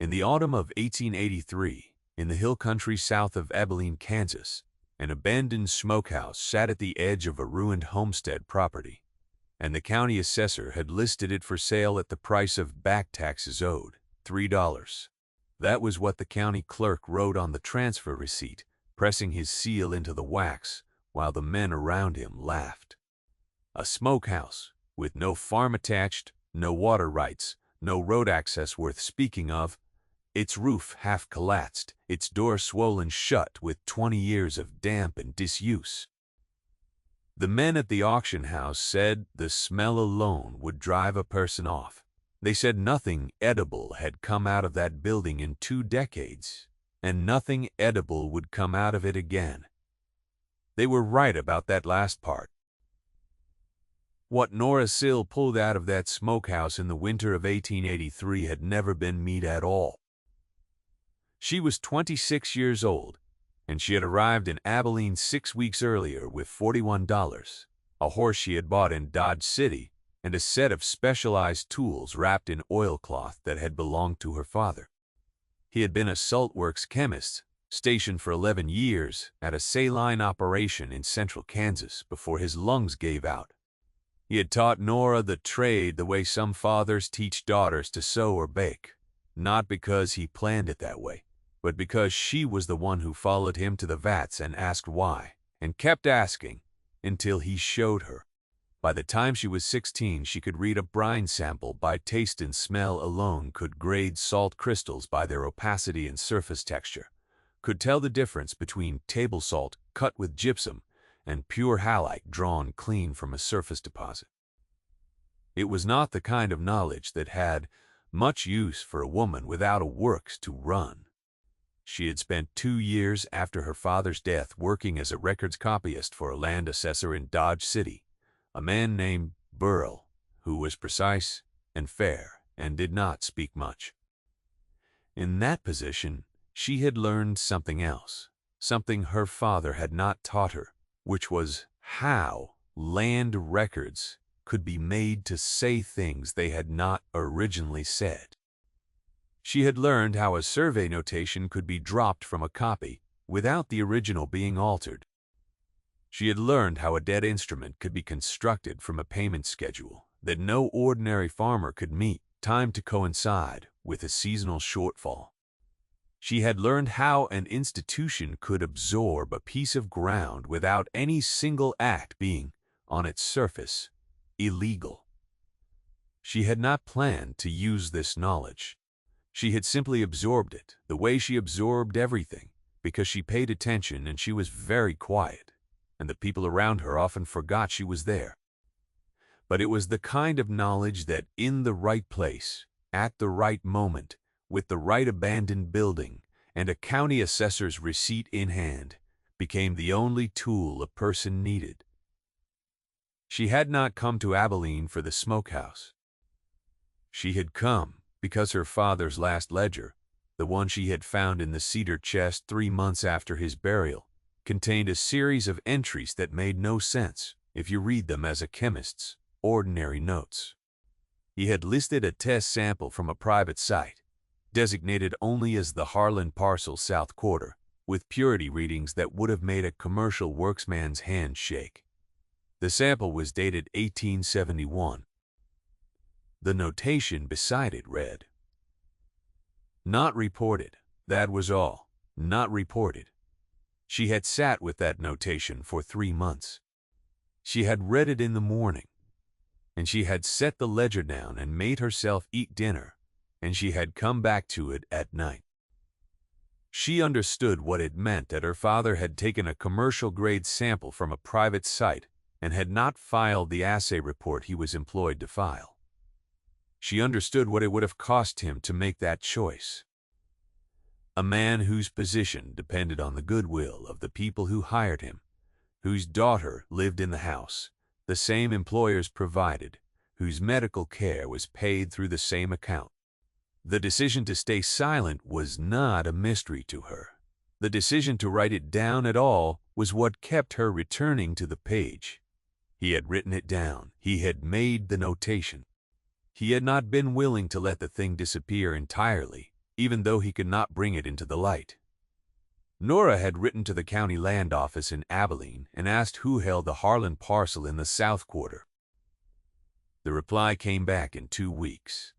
In the autumn of 1883, in the hill country south of Abilene, Kansas, an abandoned smokehouse sat at the edge of a ruined homestead property, and the county assessor had listed it for sale at the price of back taxes owed, $3. That was what the county clerk wrote on the transfer receipt, pressing his seal into the wax, while the men around him laughed. A smokehouse, with no farm attached, no water rights, no road access worth speaking of, its roof half collapsed, its door swollen shut with 20 years of damp and disuse. The men at the auction house said the smell alone would drive a person off. They said nothing edible had come out of that building in 2 decades, and nothing edible would come out of it again. They were right about that last part. What Nora Sill pulled out of that smokehouse in the winter of 1883 had never been meat at all. She was 26 years old, and she had arrived in Abilene 6 weeks earlier with $41, a horse she had bought in Dodge City, and a set of specialized tools wrapped in oilcloth that had belonged to her father. He had been a saltworks chemist, stationed for 11 years at a saline operation in central Kansas before his lungs gave out. He had taught Nora the trade the way some fathers teach daughters to sew or bake, not because he planned it that way, but because she was the one who followed him to the vats and asked why, and kept asking, until he showed her. By the time she was 16, she could read a brine sample by taste and smell alone, could grade salt crystals by their opacity and surface texture, could tell the difference between table salt cut with gypsum and pure halite drawn clean from a surface deposit. It was not the kind of knowledge that had much use for a woman without a works to run. She had spent 2 years after her father's death working as a records copyist for a land assessor in Dodge City, a man named Burrell, who was precise and fair and did not speak much. In that position, she had learned something else, something her father had not taught her, which was how land records could be made to say things they had not originally said. She had learned how a survey notation could be dropped from a copy without the original being altered. She had learned how a dead instrument could be constructed from a payment schedule that no ordinary farmer could meet, timed to coincide with a seasonal shortfall. She had learned how an institution could absorb a piece of ground without any single act being, on its surface, illegal. She had not planned to use this knowledge. She had simply absorbed it, the way she absorbed everything, because she paid attention and she was very quiet, and the people around her often forgot she was there. But it was the kind of knowledge that, in the right place, at the right moment, with the right abandoned building, and a county assessor's receipt in hand, became the only tool a person needed. She had not come to Abilene for the smokehouse. She had come because her father's last ledger, the one she had found in the cedar chest 3 months after his burial, contained a series of entries that made no sense if you read them as a chemist's ordinary notes. He had listed a test sample from a private site, designated only as the Harlan Parcel South Quarter, with purity readings that would have made a commercial worksman's hand shake. The sample was dated 1871. The notation beside it read, "Not reported, that was all, not reported." She had sat with that notation for 3 months. She had read it in the morning, and she had set the ledger down and made herself eat dinner, and she had come back to it at night. She understood what it meant that her father had taken a commercial-grade sample from a private site and had not filed the assay report he was employed to file. She understood what it would have cost him to make that choice. A man whose position depended on the goodwill of the people who hired him, whose daughter lived in the house the same employers provided, whose medical care was paid through the same account. The decision to stay silent was not a mystery to her. The decision to write it down at all was what kept her returning to the page. He had written it down. He had made the notation. He had not been willing to let the thing disappear entirely, even though he could not bring it into the light. Nora had written to the county land office in Abilene and asked who held the Harlan parcel in the South Quarter. The reply came back in 2 weeks.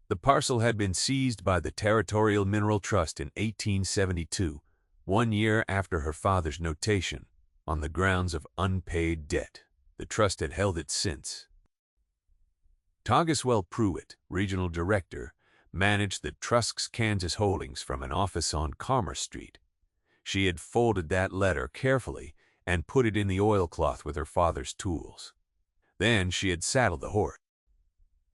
The parcel had been seized by the Territorial Mineral Trust in 1872, 1 year after her father's notation, on the grounds of unpaid debt. The trust had held it since. Togiswell Pruitt, regional director, managed the Trust's Kansas holdings from an office on Commerce Street. She had folded that letter carefully and put it in the oilcloth with her father's tools. Then she had saddled the horse.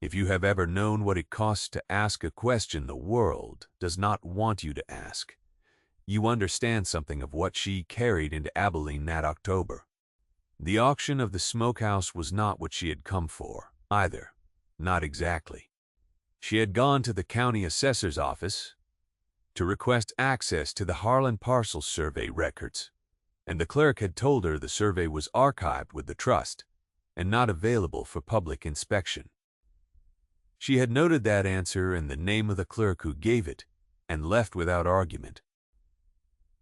If you have ever known what it costs to ask a question the world does not want you to ask, you understand something of what she carried into Abilene that October. The auction of the Smokehouse was not what she had come for, either. Not exactly. She had gone to the county assessor's office to request access to the Harlan parcel survey records, and the clerk had told her the survey was archived with the trust and not available for public inspection. She had noted that answer and the name of the clerk who gave it and left without argument.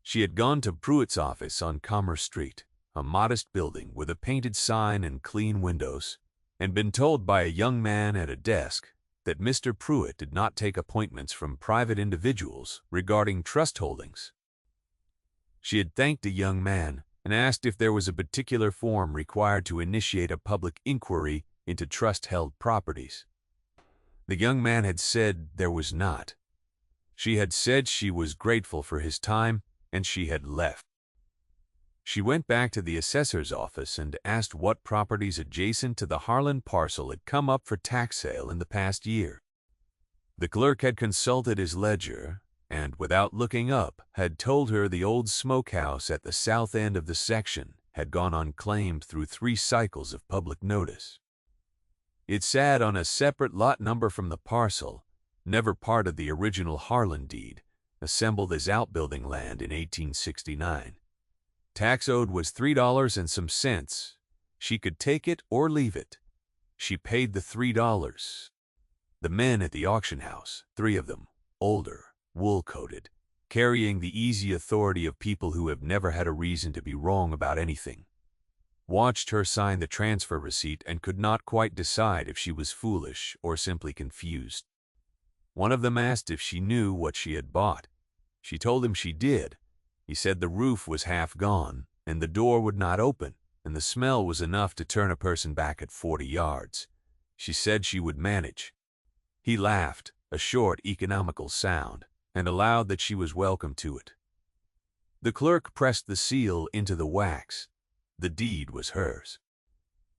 She had gone to Pruitt's office on Commerce Street, a modest building with a painted sign and clean windows, and been told by a young man at a desk that Mr. Pruitt did not take appointments from private individuals regarding trust holdings. She had thanked the young man and asked if there was a particular form required to initiate a public inquiry into trust-held properties. The young man had said there was not. She had said she was grateful for his time, and she had left. She went back to the assessor's office and asked what properties adjacent to the Harlan parcel had come up for tax sale in the past year. The clerk had consulted his ledger and, without looking up, had told her the old smokehouse at the south end of the section had gone unclaimed through 3 cycles of public notice. It sat on a separate lot number from the parcel, never part of the original Harlan deed, assembled as outbuilding land in 1869. Tax owed was $3 and some cents. She could take it or leave it. She paid the $3. The men at the auction house, 3 of them, older, wool-coated, carrying the easy authority of people who have never had a reason to be wrong about anything, watched her sign the transfer receipt and could not quite decide if she was foolish or simply confused. One of them asked if she knew what she had bought. She told him she did. He said the roof was half gone, and the door would not open, and the smell was enough to turn a person back at 40 yards. She said she would manage. He laughed, a short, economical sound, and allowed that she was welcome to it. The clerk pressed the seal into the wax. The deed was hers.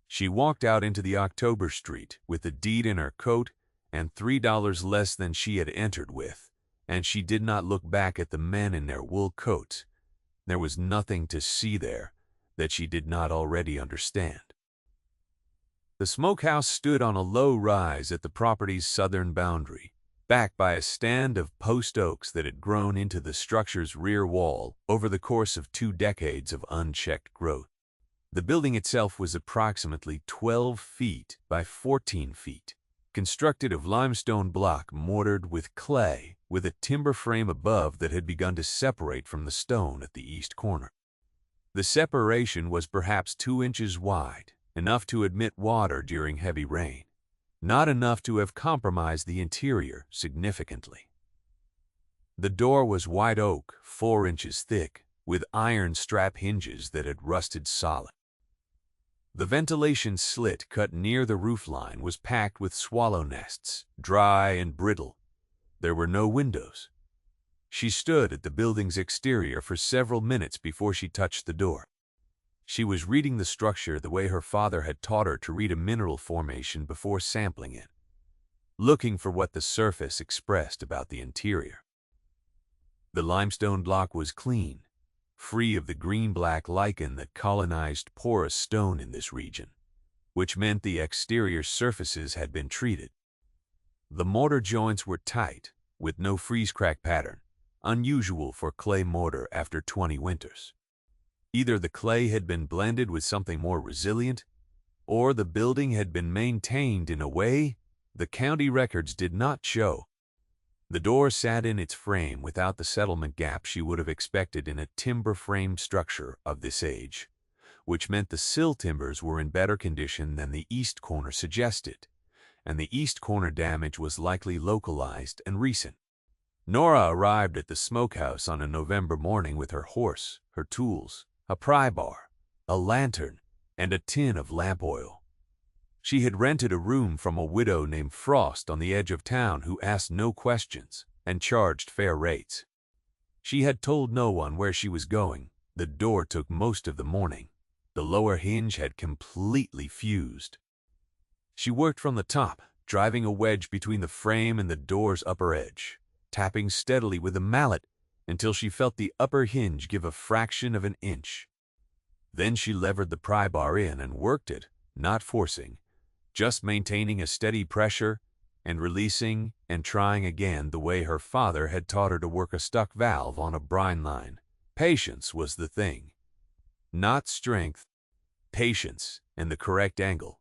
She walked out into the October Street with the deed in her coat and $3 less than she had entered with, and she did not look back at the men in their wool coats. There was nothing to see there that she did not already understand. The smokehouse stood on a low rise at the property's southern boundary, backed by a stand of post oaks that had grown into the structure's rear wall over the course of 2 decades of unchecked growth. The building itself was approximately 12 feet by 14 feet, constructed of limestone block mortared with clay, with a timber frame above that had begun to separate from the stone at the east corner. The separation was perhaps 2 inches wide, enough to admit water during heavy rain, not enough to have compromised the interior significantly. The door was white oak, 4 inches thick, with iron strap hinges that had rusted solid. The ventilation slit cut near the roofline was packed with swallow nests, dry and brittle. There were no windows. She stood at the building's exterior for several minutes before she touched the door. She was reading the structure the way her father had taught her to read a mineral formation before sampling it, looking for what the surface expressed about the interior. The limestone block was clean, free of the green-black lichen that colonized porous stone in this region, which meant the exterior surfaces had been treated. The mortar joints were tight, with no freeze-crack pattern, unusual for clay mortar after 20 winters. Either the clay had been blended with something more resilient, or the building had been maintained in a way the county records did not show. The door sat in its frame without the settlement gap she would have expected in a timber-frame structure of this age, which meant the sill timbers were in better condition than the east corner suggested, and the east corner damage was likely localized and recent. Nora arrived at the smokehouse on a November morning with her horse, her tools, a pry bar, a lantern, and a tin of lamp oil. She had rented a room from a widow named Frost on the edge of town who asked no questions and charged fair rates. She had told no one where she was going. The door took most of the morning. The lower hinge had completely fused. She worked from the top, driving a wedge between the frame and the door's upper edge, tapping steadily with a mallet until she felt the upper hinge give a fraction of an inch. Then she levered the pry bar in and worked it, not forcing, just maintaining a steady pressure and releasing and trying again the way her father had taught her to work a stuck valve on a brine line. Patience was the thing. Not strength, patience and the correct angle.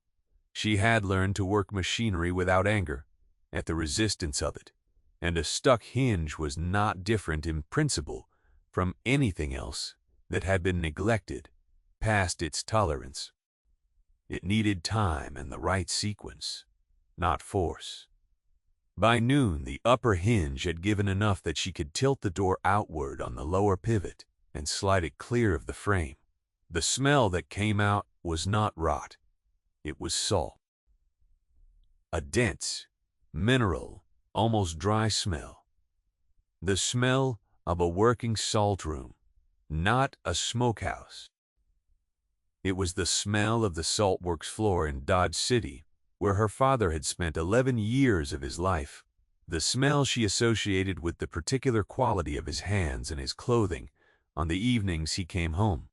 She had learned to work machinery without anger, at the resistance of it, and a stuck hinge was not different in principle from anything else that had been neglected past its tolerance. It needed time and the right sequence, not force. By noon, the upper hinge had given enough that she could tilt the door outward on the lower pivot and slide it clear of the frame. The smell that came out was not rot. It was salt. A dense, mineral, almost dry smell. The smell of a working salt room, not a smokehouse. It was the smell of the saltworks floor in Dodge City, where her father had spent 11 years of his life. The smell she associated with the particular quality of his hands and his clothing on the evenings he came home.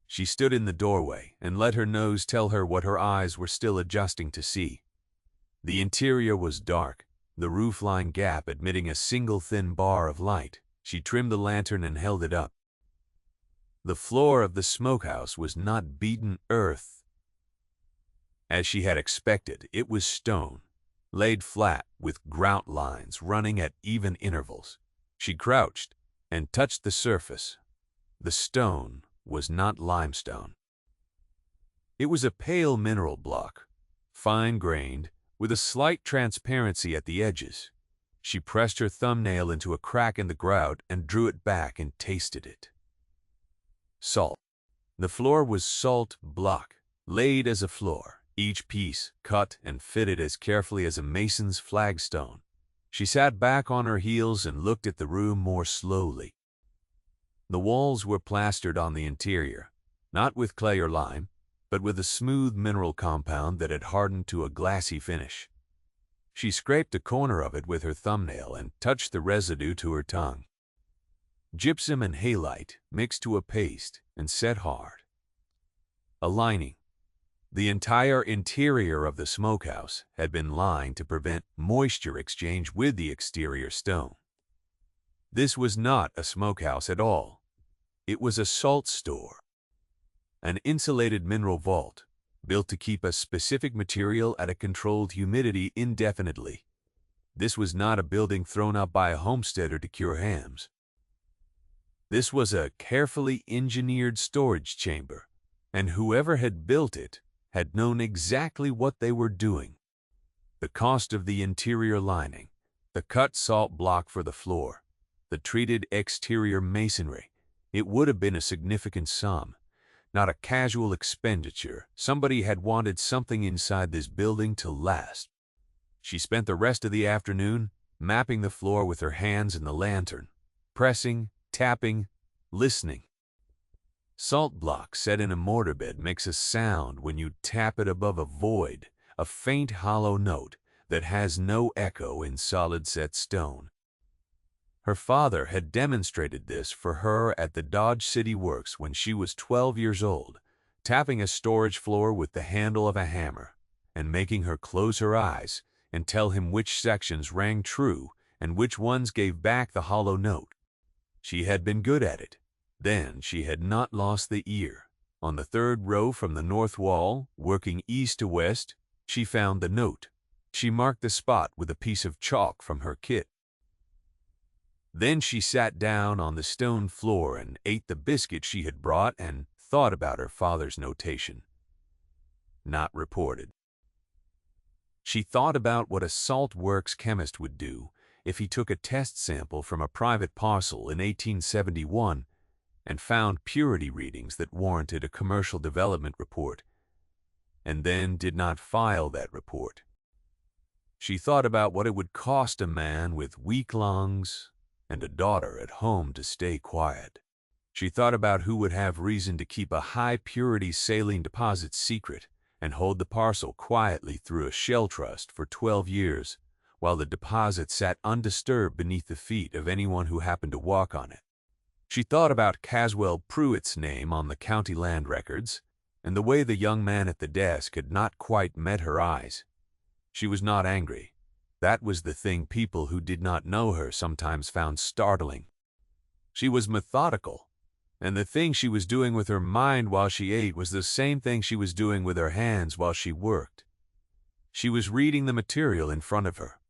She stood in the doorway and let her nose tell her what her eyes were still adjusting to see. The interior was dark, the roofline gap admitting a single thin bar of light. She trimmed the lantern and held it up. The floor of the smokehouse was not beaten earth, as she had expected. It was stone, laid flat with grout lines running at even intervals. She crouched and touched the surface. The stone was not limestone. It was a pale mineral block, fine-grained, with a slight transparency at the edges. She pressed her thumbnail into a crack in the grout and drew it back and tasted it. Salt. The floor was salt block, laid as a floor, each piece cut and fitted as carefully as a mason's flagstone. She sat back on her heels and looked at the room more slowly. The walls were plastered on the interior, not with clay or lime, but with a smooth mineral compound that had hardened to a glassy finish. She scraped a corner of it with her thumbnail and touched the residue to her tongue. Gypsum and halite mixed to a paste and set hard. A lining. The entire interior of the smokehouse had been lined to prevent moisture exchange with the exterior stone. This was not a smokehouse at all. It was a salt store. An insulated mineral vault, built to keep a specific material at a controlled humidity indefinitely. This was not a building thrown up by a homesteader to cure hams. This was a carefully engineered storage chamber, and whoever had built it had known exactly what they were doing. The cost of the interior lining, the cut salt block for the floor, the treated exterior masonry, it would have been a significant sum, not a casual expenditure. Somebody had wanted something inside this building to last. She spent the rest of the afternoon mapping the floor with her hands and the lantern, pressing, tapping, listening. Salt block set in a mortar bed makes a sound when you tap it above a void, a faint hollow note that has no echo in solid set stone. Her father had demonstrated this for her at the Dodge City Works when she was 12 years old, tapping a storage floor with the handle of a hammer and making her close her eyes and tell him which sections rang true and which ones gave back the hollow note. She had been good at it. Then she had not lost the ear. On the third row from the north wall, working east to west, she found the note. She marked the spot with a piece of chalk from her kit. Then she sat down on the stone floor and ate the biscuit she had brought and thought about her father's notation. Not reported. She thought about what a salt works chemist would do if he took a test sample from a private parcel in 1871 and found purity readings that warranted a commercial development report, and then did not file that report. She thought about what it would cost a man with weak lungs and a daughter at home to stay quiet. She thought about who would have reason to keep a high-purity saline deposit secret and hold the parcel quietly through a shell trust for 12 years while the deposit sat undisturbed beneath the feet of anyone who happened to walk on it. She thought about Caswell Pruitt's name on the county land records and the way the young man at the desk had not quite met her eyes. She was not angry. That was the thing people who did not know her sometimes found startling. She was methodical, and the thing she was doing with her mind while she ate was the same thing she was doing with her hands while she worked. She was reading the material in front of her.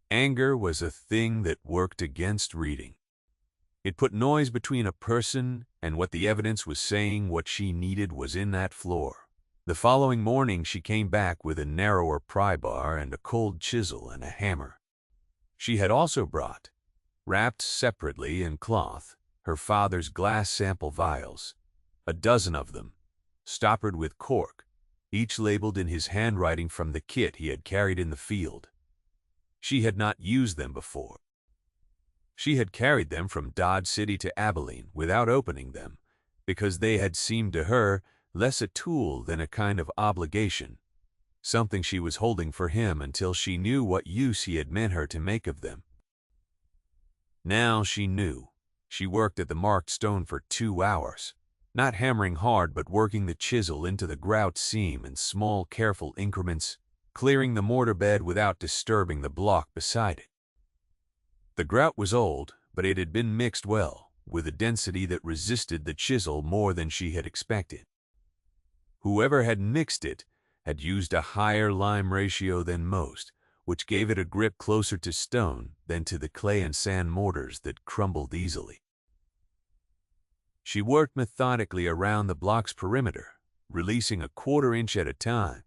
Anger was a thing that worked against reading. It put noise between a person and what the evidence was saying. What she needed was in that floor. The following morning she came back with a narrower pry bar and a cold chisel and a hammer. She had also brought, wrapped separately in cloth, her father's glass sample vials, a dozen of them, stoppered with cork, each labeled in his handwriting from the kit he had carried in the field. She had not used them before. She had carried them from Dodge City to Abilene without opening them, because they had seemed to her less a tool than a kind of obligation, something she was holding for him until she knew what use he had meant her to make of them. Now she knew. She worked at the marked stone for 2 hours, not hammering hard but working the chisel into the grout seam in small, careful increments, clearing the mortar bed without disturbing the block beside it. The grout was old, but it had been mixed well, with a density that resisted the chisel more than she had expected. Whoever had mixed it had used a higher lime ratio than most, which gave it a grip closer to stone than to the clay and sand mortars that crumbled easily. She worked methodically around the block's perimeter, releasing a 1/4 inch at a time,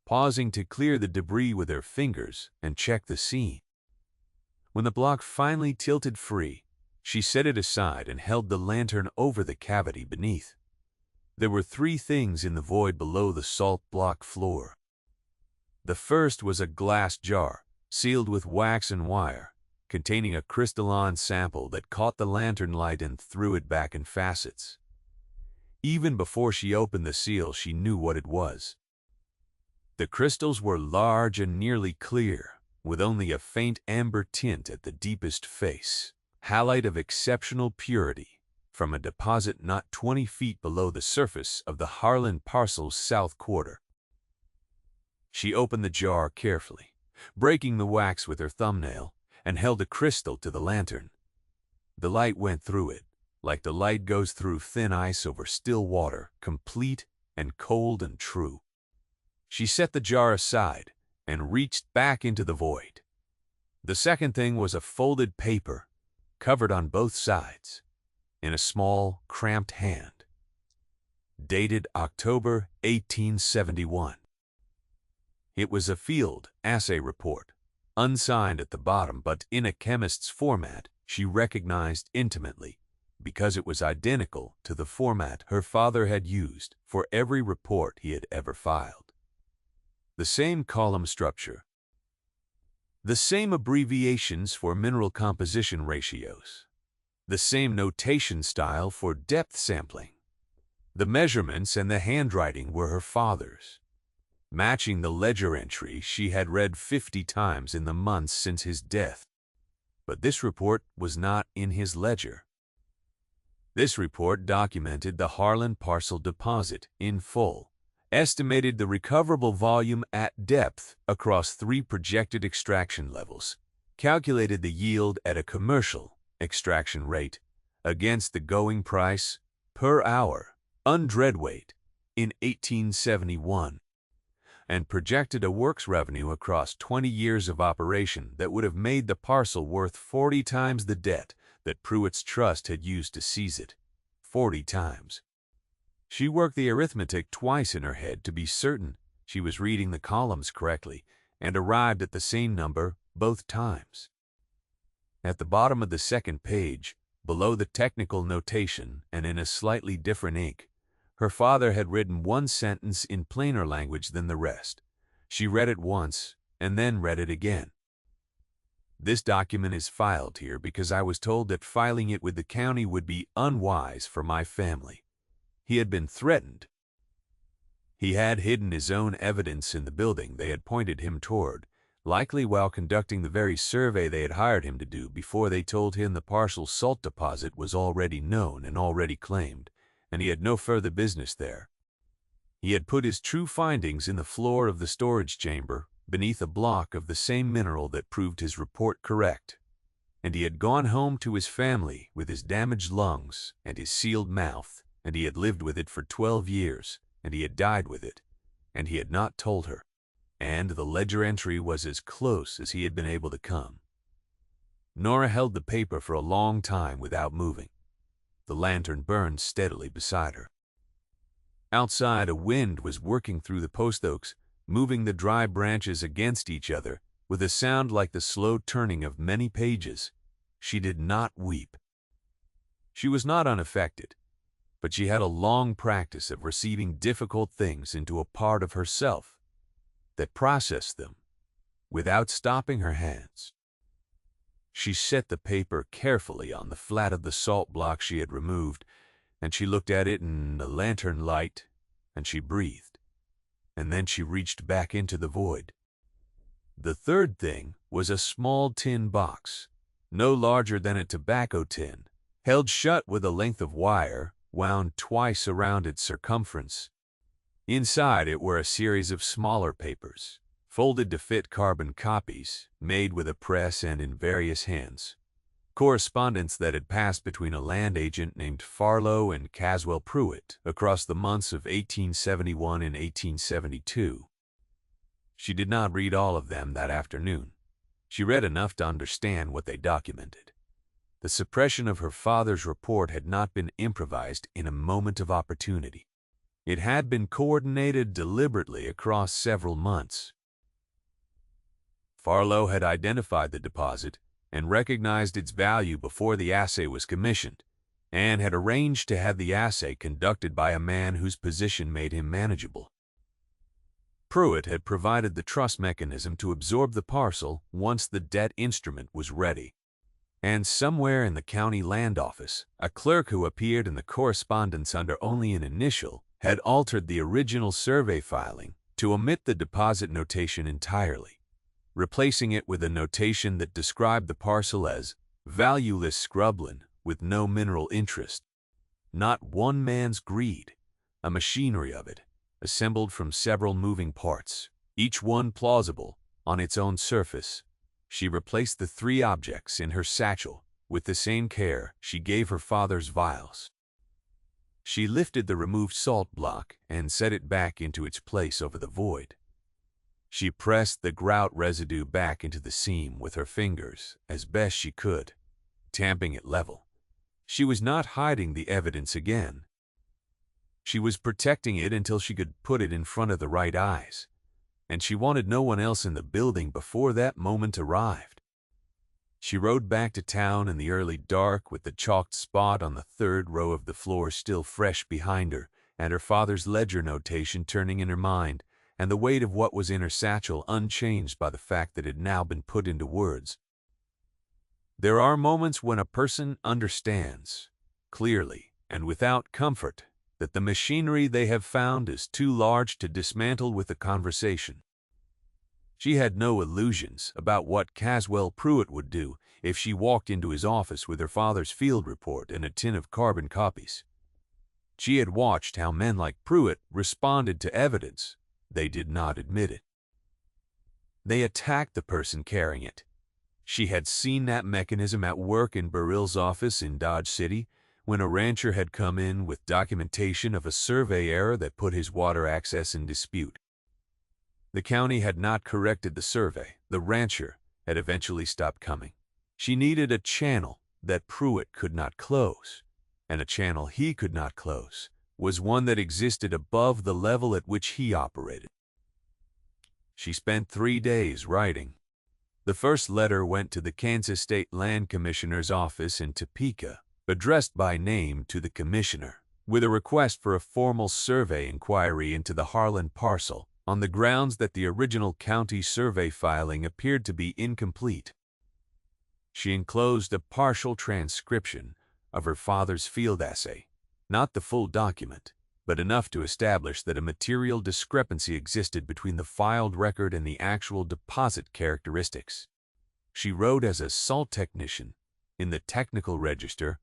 pausing to clear the debris with her fingers and check the seam. When the block finally tilted free, she set it aside and held the lantern over the cavity beneath. There were 3 things in the void below the salt block floor. The first was a glass jar, sealed with wax and wire, containing a crystalline sample that caught the lantern light and threw it back in facets. Even before she opened the seal, she knew what it was. The crystals were large and nearly clear, with only a faint amber tint at the deepest face, halide of exceptional purity, from a deposit not 20 feet below the surface of the Harlan parcel's south quarter. She opened the jar carefully, breaking the wax with her thumbnail, and held a crystal to the lantern. The light went through it, like the light goes through thin ice over still water, complete and cold and true. She set the jar aside and reached back into the void. The second thing was a folded paper, covered on both sides, in a small, cramped hand. Dated October 1871. It was a field assay report, unsigned at the bottom but in a chemist's format she recognized intimately, because it was identical to the format her father had used for every report he had ever filed. The same column structure, the same abbreviations for mineral composition ratios, the same notation style for depth sampling. The measurements and the handwriting were her father's, matching the ledger entry she had read 50 times in the months since his death. But this report was not in his ledger. This report documented the Harlan parcel deposit in full, estimated the recoverable volume at depth across 3 projected extraction levels, calculated the yield at a commercial extraction rate against the going price per hour, undreadweight, in 1871. and projected a works revenue across 20 years of operation that would have made the parcel worth 40 times the debt that Pruitt's trust had used to seize it. 40 times. She worked the arithmetic twice in her head to be certain she was reading the columns correctly and arrived at the same number both times. At the bottom of the second page, below the technical notation and in a slightly different ink, her father had written one sentence in plainer language than the rest. She read it once and then read it again. This document is filed here because I was told that filing it with the county would be unwise for my family. He had been threatened. He had hidden his own evidence in the building they had pointed him toward, likely while conducting the very survey they had hired him to do before they told him the partial salt deposit was already known and already claimed, and he had no further business there. He had put his true findings in the floor of the storage chamber beneath a block of the same mineral that proved his report correct, and he had gone home to his family with his damaged lungs and his sealed mouth, and he had lived with it for 12 years, and he had died with it, and he had not told her. And the ledger entry was as close as he had been able to come. Nora held the paper for a long time without moving. The lantern burned steadily beside her. Outside, a wind was working through the post oaks, moving the dry branches against each other with a sound like the slow turning of many pages. She did not weep. She was not unaffected, but she had a long practice of receiving difficult things into a part of herself that processed them without stopping her hands. She set the paper carefully on the flat of the salt block she had removed, and she looked at it in the lantern light, and she breathed, and then she reached back into the void. The third thing was a small tin box, no larger than a tobacco tin, held shut with a length of wire wound twice around its circumference. Inside it were a series of smaller papers, folded to fit carbon copies, made with a press and in various hands. Correspondence that had passed between a land agent named Farlow and Caswell Pruitt across the months of 1871 and 1872. She did not read all of them that afternoon. She read enough to understand what they documented. The suppression of her father's report had not been improvised in a moment of opportunity. It had been coordinated deliberately across several months. Farlow had identified the deposit and recognized its value before the assay was commissioned, and had arranged to have the assay conducted by a man whose position made him manageable. Pruitt had provided the trust mechanism to absorb the parcel once the debt instrument was ready. And somewhere in the county land office, a clerk who appeared in the correspondence under only an initial had altered the original survey filing to omit the deposit notation entirely, replacing it with a notation that described the parcel as valueless scrubland with no mineral interest. Not one man's greed, a machinery of it, assembled from several moving parts, each one plausible on its own surface. She replaced the three objects in her satchel with the same care she gave her father's vials. She lifted the removed salt block and set it back into its place over the void. She pressed the grout residue back into the seam with her fingers as best she could, tamping it level. She was not hiding the evidence again. She was protecting it until she could put it in front of the right eyes, and she wanted no one else in the building before that moment arrived. She rode back to town in the early dark with the chalked spot on the third row of the floor still fresh behind her, and her father's ledger notation turning in her mind, and the weight of what was in her satchel unchanged by the fact that it had now been put into words. There are moments when a person understands, clearly and without comfort, that the machinery they have found is too large to dismantle with a conversation. She had no illusions about what Caswell Pruitt would do if she walked into his office with her father's field report and a tin of carbon copies. She had watched how men like Pruitt responded to evidence. They did not admit it. They attacked the person carrying it. She had seen that mechanism at work in Burrill's office in Dodge City when a rancher had come in with documentation of a survey error that put his water access in dispute. The county had not corrected the survey. The rancher had eventually stopped coming. She needed a channel that Pruitt could not close, and a channel he could not close was one that existed above the level at which he operated. She spent 3 days writing. The first letter went to the Kansas State Land Commissioner's office in Topeka, addressed by name to the commissioner, with a request for a formal survey inquiry into the Harlan parcel, on the grounds that the original county survey filing appeared to be incomplete. She enclosed a partial transcription of her father's field assay, not the full document, but enough to establish that a material discrepancy existed between the filed record and the actual deposit characteristics. She wrote as a salt technician in the technical register,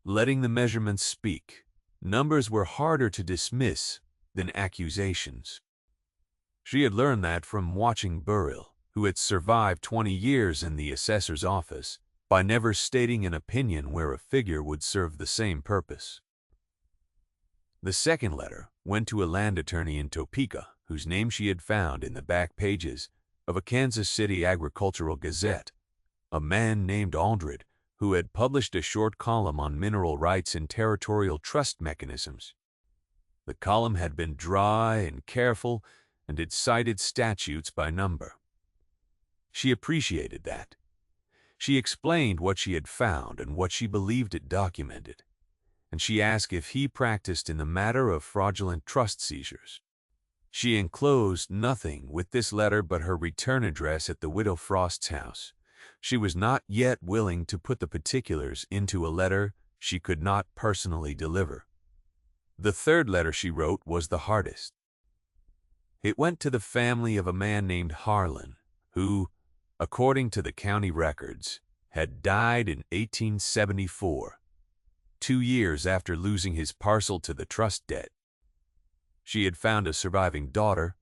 letting the measurements speak. Numbers were harder to dismiss than accusations. She had learned that from watching Burrill, who had survived 20 years in the assessor's office, by never stating an opinion where a figure would serve the same purpose. The second letter went to a land attorney in Topeka, whose name she had found in the back pages of a Kansas City Agricultural Gazette, a man named Aldred, who had published a short column on mineral rights and territorial trust mechanisms. The column had been dry and careful, and it cited statutes by number. She appreciated that. She explained what she had found and what she believed it documented, and she asked if he practiced in the matter of fraudulent trust seizures. She enclosed nothing with this letter but her return address at the Widow Frost's house. She was not yet willing to put the particulars into a letter she could not personally deliver. The third letter she wrote was the hardest. It went to the family of a man named Harlan, who, according to the county records, had died in 1874, 2 years after losing his parcel to the trust debt. She had found a surviving daughter,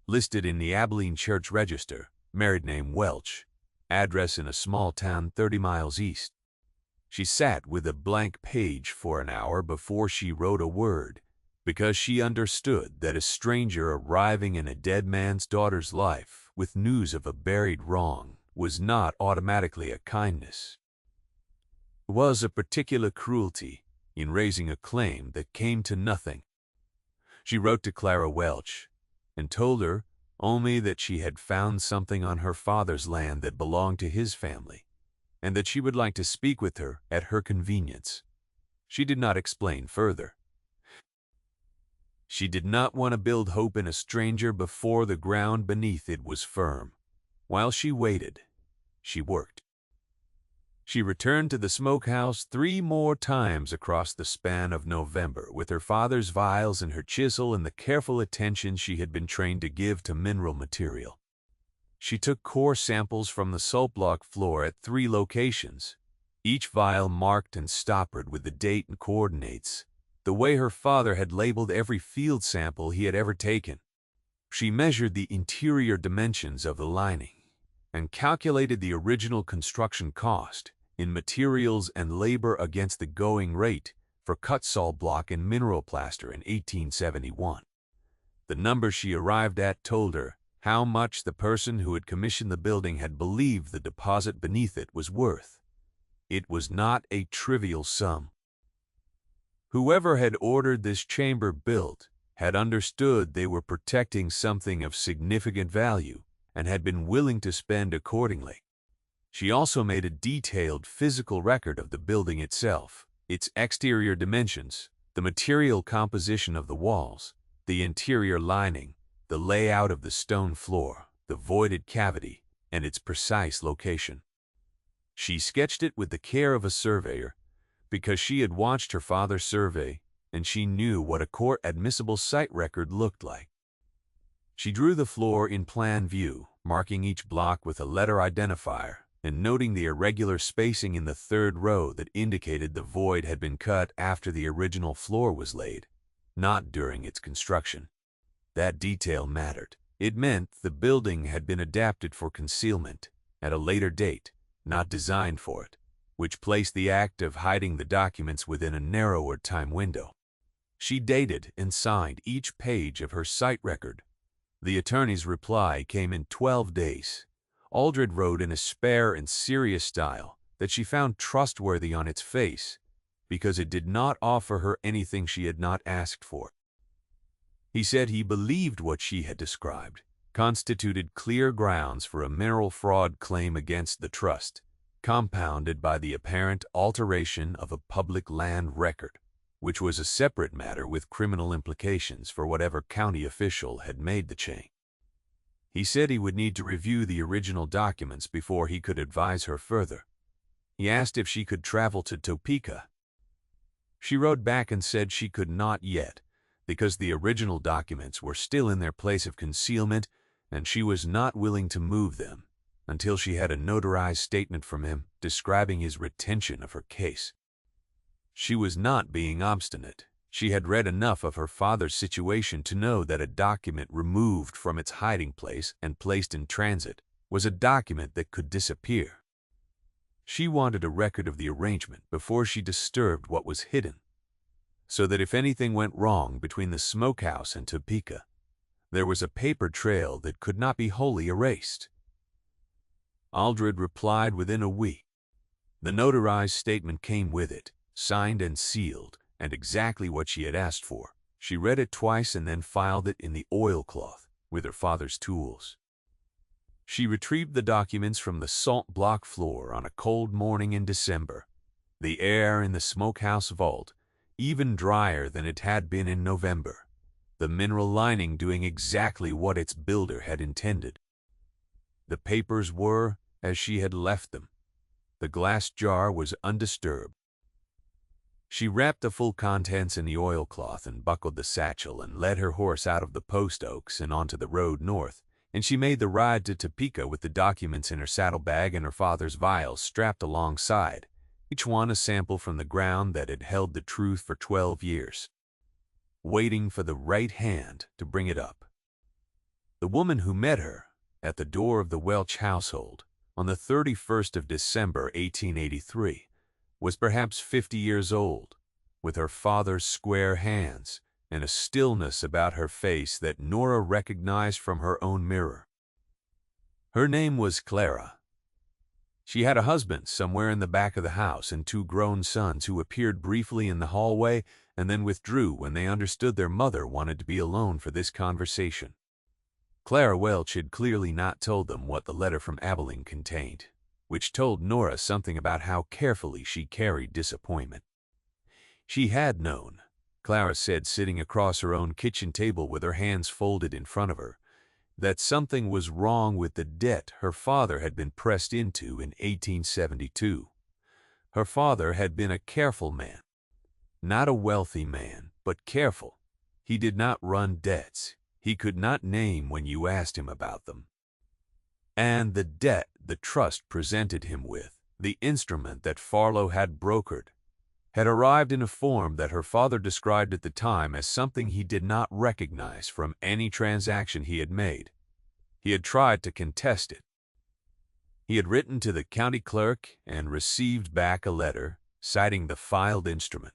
listed in the Abilene Church Register, married name Welch, address in a small town 30 miles east. She sat with a blank page for an hour before she wrote a word, because she understood that a stranger arriving in a dead man's daughter's life with news of a buried wrong was not automatically a kindness. It was a particular cruelty in raising a claim that came to nothing. She wrote to Clara Welch and told her only that she had found something on her father's land that belonged to his family, and that she would like to speak with her at her convenience. She did not explain further. She did not want to build hope in a stranger before the ground beneath it was firm. While she waited, she worked. She returned to the Smokehouse 3 more times across the span of November with her father's vials and her chisel and the careful attention she had been trained to give to mineral material. She took core samples from the salt block floor at 3 locations, each vial marked and stoppered with the date and coordinates, the way her father had labeled every field sample he had ever taken. She measured the interior dimensions of the lining and calculated the original construction cost in materials and labor against the going rate for cut salt block and mineral plaster in 1871. The number she arrived at told her how much the person who had commissioned the building had believed the deposit beneath it was worth. It was not a trivial sum. Whoever had ordered this chamber built had understood they were protecting something of significant value and had been willing to spend accordingly. She also made a detailed physical record of the building itself, its exterior dimensions, the material composition of the walls, the interior lining, the layout of the stone floor, the voided cavity, and its precise location. She sketched it with the care of a surveyor because she had watched her father survey and she knew what a court-admissible site record looked like. She drew the floor in plan view, marking each block with a letter identifier and noting the irregular spacing in the 3rd row that indicated the void had been cut after the original floor was laid, not during its construction. That detail mattered. It meant the building had been adapted for concealment at a later date, not designed for it, which placed the act of hiding the documents within a narrower time window. She dated and signed each page of her site record, The attorney's reply came in 12 days. Aldred wrote in a spare and serious style that she found trustworthy on its face because it did not offer her anything she had not asked for. He said he believed what she had described constituted clear grounds for a mineral fraud claim against the trust, compounded by the apparent alteration of a public land record, which was a separate matter with criminal implications for whatever county official had made the change. He said he would need to review the original documents before he could advise her further. He asked if she could travel to Topeka. She wrote back and said she could not yet, because the original documents were still in their place of concealment and she was not willing to move them until she had a notarized statement from him describing his retention of her case. She was not being obstinate. She had read enough of her father's situation to know that a document removed from its hiding place and placed in transit was a document that could disappear. She wanted a record of the arrangement before she disturbed what was hidden, so that if anything went wrong between the Smokehouse and Topeka, there was a paper trail that could not be wholly erased. Aldred replied within a week. The notarized statement came with it, signed and sealed, and exactly what she had asked for. She read it twice and then filed it in the oilcloth with her father's tools. She retrieved the documents from the salt block floor on a cold morning in December. The air in the Smokehouse vault even drier than it had been in November, the mineral lining doing exactly what its builder had intended. The papers were as she had left them. The glass jar was undisturbed. She wrapped the full contents in the oilcloth and buckled the satchel and led her horse out of the post oaks and onto the road north, and she made the ride to Topeka with the documents in her saddlebag and her father's vials strapped alongside, each one a sample from the ground that had held the truth for 12 years, waiting for the right hand to bring it up. The woman who met her at the door of the Welch household on the 31st of December, 1883, was perhaps 50 years old, with her father's square hands and a stillness about her face that Nora recognized from her own mirror. Her name was Clara. She had a husband somewhere in the back of the house and 2 grown sons who appeared briefly in the hallway and then withdrew when they understood their mother wanted to be alone for this conversation. Clara Welch had clearly not told them what the letter from Abilene contained, which told Nora something about how carefully she carried disappointment. She had known, Clara said sitting across her own kitchen table with her hands folded in front of her, that something was wrong with the debt her father had been pressed into in 1872. Her father had been a careful man. Not a wealthy man, but careful. He did not run debts. He could not name when you asked him about them. And the debt the trust presented him with, the instrument that Farlow had brokered, had arrived in a form that her father described at the time as something he did not recognize from any transaction he had made. He had tried to contest it. He had written to the county clerk and received back a letter citing the filed instrument,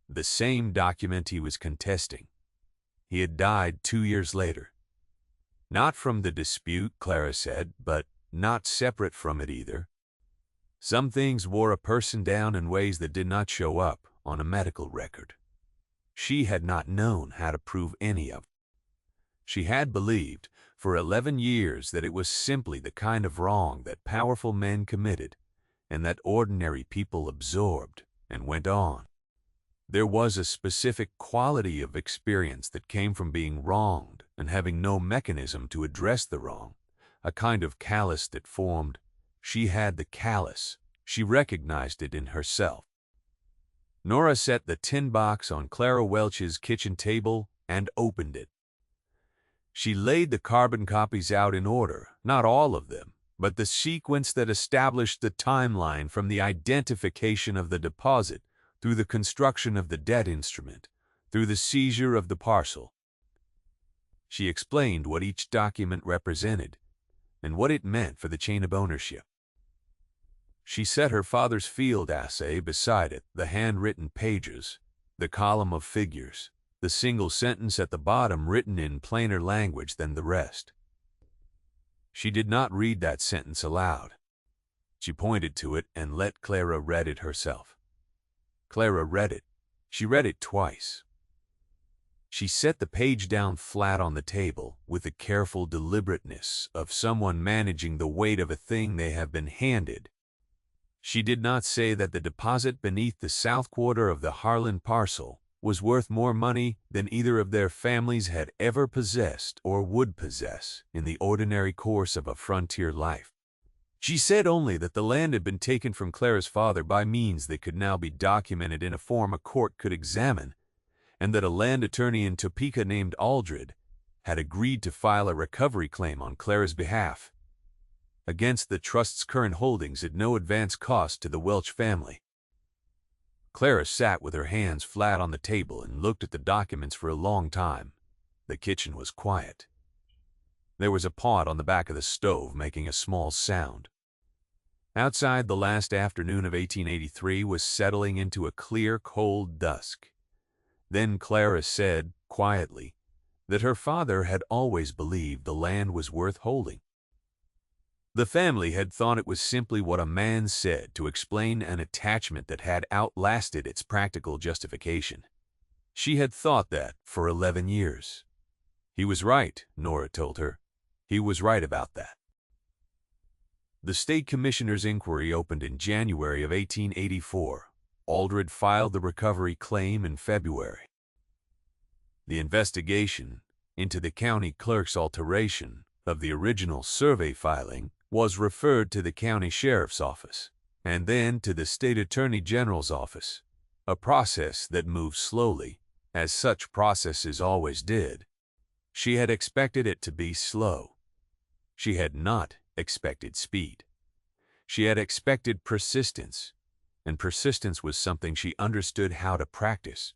the same document he was contesting. He had died 2 years later. Not from the dispute, Clara said, but not separate from it either. Some things wore a person down in ways that did not show up on a medical record. She had not known how to prove any of it. She had believed for 11 years that it was simply the kind of wrong that powerful men committed and that ordinary people absorbed and went on. There was a specific quality of experience that came from being wronged and having no mechanism to address the wrong, a kind of callus that formed. She had the callus. She recognized it in herself. Nora set the tin box on Clara Welch's kitchen table and opened it. She laid the carbon copies out in order, not all of them, but the sequence that established the timeline from the identification of the deposit through the construction of the debt instrument, through the seizure of the parcel. She explained what each document represented and what it meant for the chain of ownership. She set her father's field assay beside it, the handwritten pages, the column of figures, the single sentence at the bottom written in plainer language than the rest. She did not read that sentence aloud. She pointed to it and let Clara read it herself. Clara read it. She read it twice. She set the page down flat on the table with the careful deliberateness of someone managing the weight of a thing they have been handed. She did not say that the deposit beneath the south quarter of the Harlan parcel was worth more money than either of their families had ever possessed or would possess in the ordinary course of a frontier life. She said only that the land had been taken from Clara's father by means that could now be documented in a form a court could examine, and that a land attorney in Topeka named Aldred had agreed to file a recovery claim on Clara's behalf against the trust's current holdings at no advance cost to the Welch family. Clara sat with her hands flat on the table and looked at the documents for a long time. The kitchen was quiet. There was a pot on the back of the stove making a small sound. Outside, the last afternoon of 1883 was settling into a clear, cold dusk. Then Clara said, quietly, that her father had always believed the land was worth holding. The family had thought it was simply what a man said to explain an attachment that had outlasted its practical justification. She had thought that for 11 years. He was right, Nora told her. He was right about that. The state commissioner's inquiry opened in January of 1884. Aldred filed the recovery claim in February. The investigation into the county clerk's alteration of the original survey filing was referred to the county sheriff's office and then to the state attorney general's office, a process that moved slowly, as such processes always did. She had expected it to be slow. She had not expected speed. She had expected persistence, and persistence was something she understood how to practice.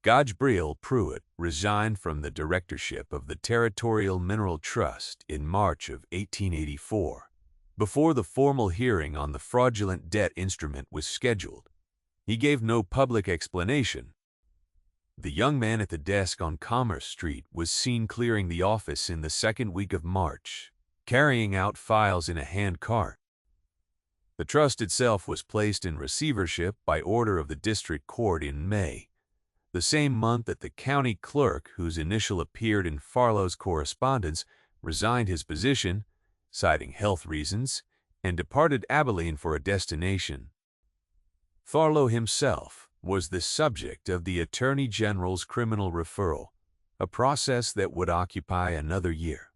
Godbreel Pruitt resigned from the directorship of the Territorial Mineral Trust in March of 1884. Before the formal hearing on the fraudulent debt instrument was scheduled, he gave no public explanation. The young man at the desk on Commerce Street was seen clearing the office in the second week of March, carrying out files in a hand cart. The trust itself was placed in receivership by order of the district court in May, the same month that the county clerk, whose initial appeared in Farlow's correspondence, resigned his position, citing health reasons, and departed Abilene for a destination. Farlow himself was the subject of the Attorney General's criminal referral, a process that would occupy another year,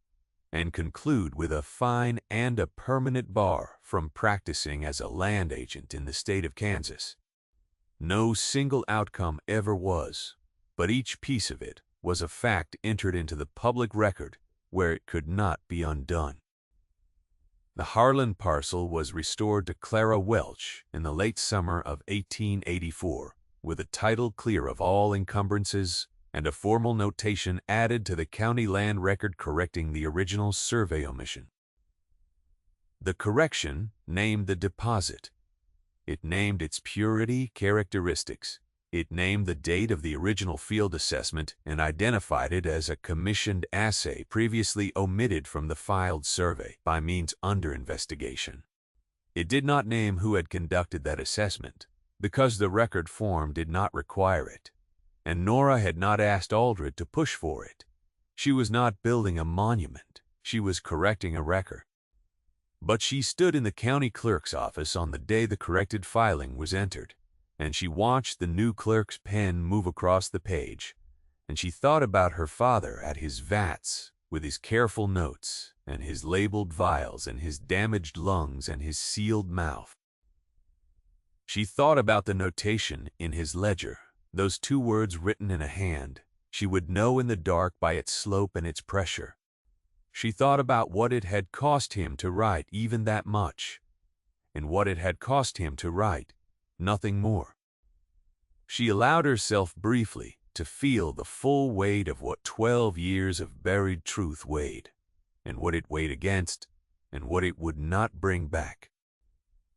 and conclude with a fine and a permanent bar from practicing as a land agent in the state of Kansas. No single outcome ever was, but each piece of it was a fact entered into the public record where it could not be undone. The Harlan parcel was restored to Clara Welch in the late summer of 1884, with a title clear of all encumbrances and a formal notation added to the county land record correcting the original survey omission. The correction named the deposit. It named its purity characteristics. It named the date of the original field assessment and identified it as a commissioned assay previously omitted from the filed survey by means under investigation. It did not name who had conducted that assessment, because the record form did not require it, and Nora had not asked Aldred to push for it. She was not building a monument. She was correcting a record. But she stood in the county clerk's office on the day the corrected filing was entered, and she watched the new clerk's pen move across the page, and she thought about her father at his vats with his careful notes and his labeled vials and his damaged lungs and his sealed mouth. She thought about the notation in his ledger, those two words written in a hand she would know in the dark by its slope and its pressure. She thought about what it had cost him to write even that much, and what it had cost him to write nothing more. She allowed herself briefly to feel the full weight of what 12 years of buried truth weighed, and what it weighed against, and what it would not bring back.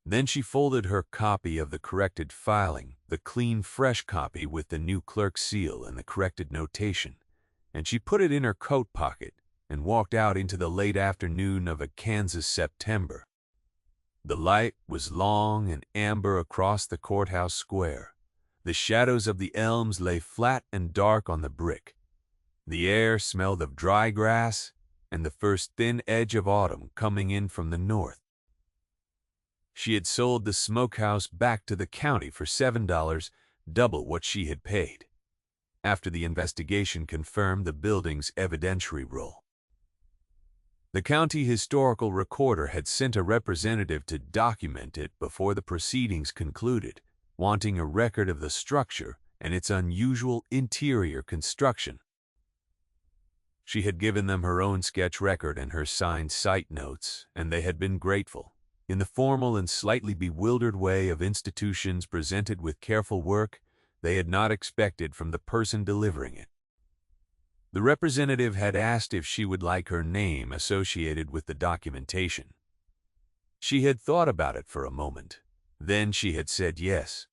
Then she folded her copy of the corrected filing, the clean, fresh copy with the new clerk's seal and the corrected notation, and she put it in her coat pocket and walked out into the late afternoon of a Kansas September. The light was long and amber across the courthouse square. The shadows of the elms lay flat and dark on the brick. The air smelled of dry grass and the first thin edge of autumn coming in from the north. She had sold the Smokehouse back to the county for $7, double what she had paid, after the investigation confirmed the building's evidentiary role. The county historical recorder had sent a representative to document it before the proceedings concluded, wanting a record of the structure and its unusual interior construction. She had given them her own sketch record and her signed site notes, and they had been grateful, in the formal and slightly bewildered way of institutions presented with careful work they had not expected from the person delivering it. The representative had asked if she would like her name associated with the documentation. She had thought about it for a moment. Then she had said yes.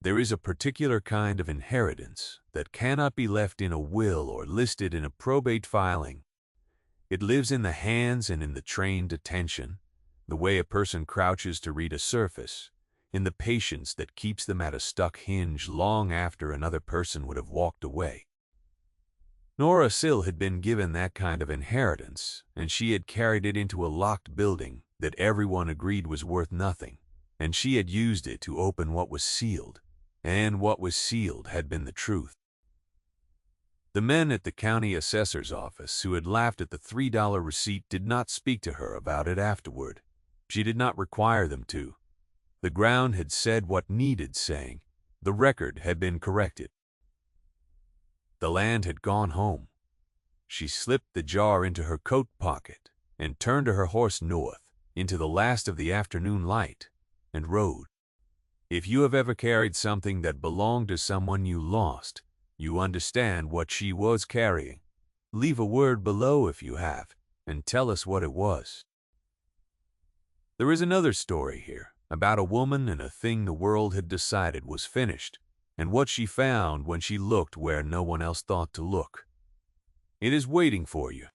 There is a particular kind of inheritance that cannot be left in a will or listed in a probate filing. It lives in the hands and in the trained attention, the way a person crouches to read a surface, in the patience that keeps them at a stuck hinge long after another person would have walked away. Nora Sill had been given that kind of inheritance, and she had carried it into a locked building that everyone agreed was worth nothing, and she had used it to open what was sealed, and what was sealed had been the truth. The men at the county assessor's office who had laughed at the $3 receipt did not speak to her about it afterward. She did not require them to. The ground had said what needed saying. The record had been corrected. The land had gone home. She slipped the jar into her coat pocket and turned her horse north into the last of the afternoon light and rode. If you have ever carried something that belonged to someone you lost, you understand what she was carrying. Leave a word below if you have, and tell us what it was. There is another story here about a woman and a thing the world had decided was finished, and what she found when she looked where no one else thought to look. It is waiting for you.